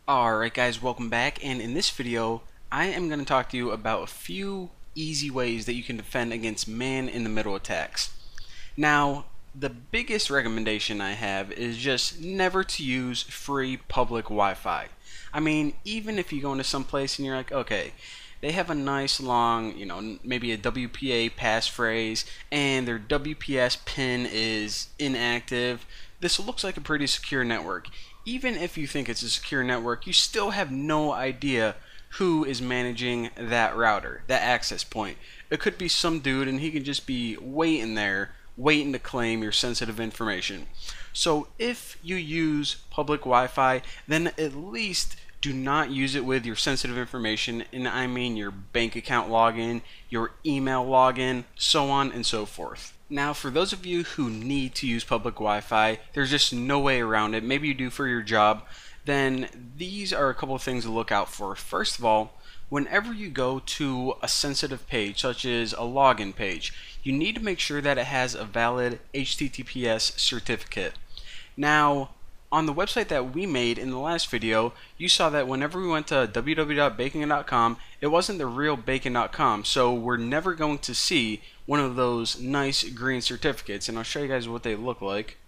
Alright guys, welcome back, and in this video I am going to talk to you about a few easy ways that you can defend against man-in-the-middle attacks. Now, the biggest recommendation I have is just never to use free public Wi-Fi. I mean, even if you go into some place and you're like, okay, they have a nice long, maybe a WPA passphrase and their WPS pin is inactive, this looks like a pretty secure network. Even if you think it's a secure network, you still have no idea who is managing that router, that access point. It could be some dude and he can just be waiting there, waiting to claim your sensitive information. So if you use public Wi-Fi, then at least do not use it with your sensitive information, and I mean your bank account login, your email login, so on and so forth. Now, for those of you who need to use public Wi-Fi, there's just no way around it, maybe you do for your job, then these are a couple of things to look out for. First of all, whenever you go to a sensitive page, such as a login page, you need to make sure that it has a valid HTTPS certificate. Now, on the website that we made in the last video, you saw that whenever we went to www.bacon.com, it wasn't the real bacon.com, so we're never going to see one of those nice green certificates, and I'll show you guys what they look like.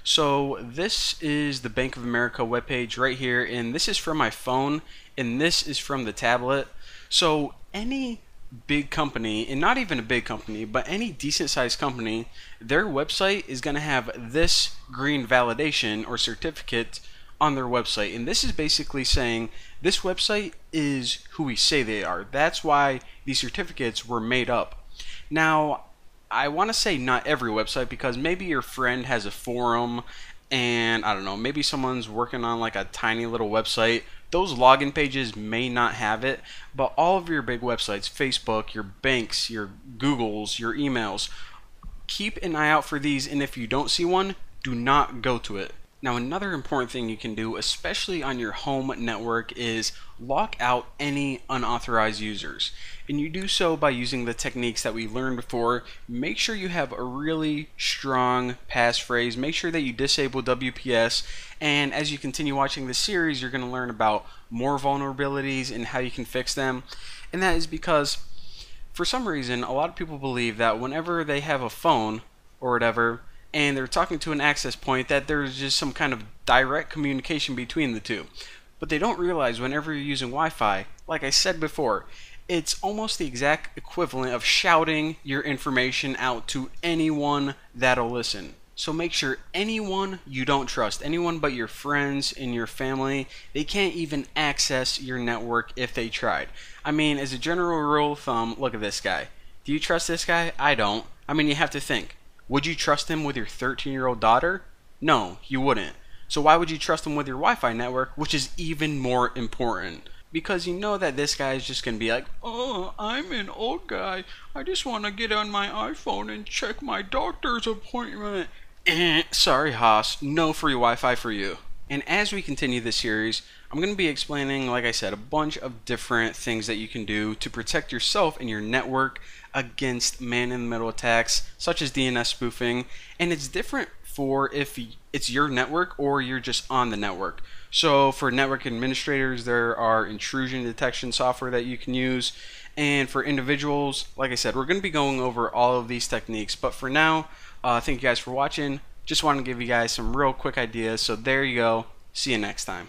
So this is the Bank of America webpage right here, and this is from my phone, and this is from the tablet. So any big company, and not even a big company, but any decent sized company, their website is going to have this green validation or certificate on their website, and this is basically saying this website is who we say they are. That's why these certificates were made up. Now, I want to say not every website, because maybe your friend has a forum and I don't know, maybe someone's working on like a tiny little website. Those login pages may not have it, but all of your big websites, Facebook, your banks, your Googles, your emails, keep an eye out for these, and if you don't see one, do not go to it. Now, another important thing you can do, especially on your home network, is lock out any unauthorized users. And you do so by using the techniques that we learned before. Make sure you have a really strong passphrase. Make sure that you disable WPS. And as you continue watching this series, you're going to learn about more vulnerabilities and how you can fix them. And that is because, for some reason, a lot of people believe that whenever they have a phone or whatever, and they're talking to an access point, that there's just some kind of direct communication between the two. But they don't realize whenever you're using Wi-Fi, like I said before, it's almost the exact equivalent of shouting your information out to anyone that'll listen. So make sure anyone you don't trust, anyone but your friends and your family, they can't even access your network if they tried. I mean, as a general rule of thumb, look at this guy. Do you trust this guy? I don't. I mean, you have to think. Would you trust him with your 13-year-old daughter? No, you wouldn't. So why would you trust him with your Wi-Fi network, which is even more important? Because you know that this guy is just going to be like, oh, I'm an old guy. I just want to get on my iPhone and check my doctor's appointment. Sorry, Haas. No free Wi-Fi for you. And as we continue this series, I'm going to be explaining, like I said, a bunch of different things that you can do to protect yourself and your network against man-in-the-middle attacks, such as DNS spoofing. And it's different for if it's your network or you're just on the network. So for network administrators, there are intrusion detection software that you can use. And for individuals, like I said, we're going to be going over all of these techniques. But for now, thank you guys for watching. Just wanted to give you guys some real quick ideas. So there you go. See you next time.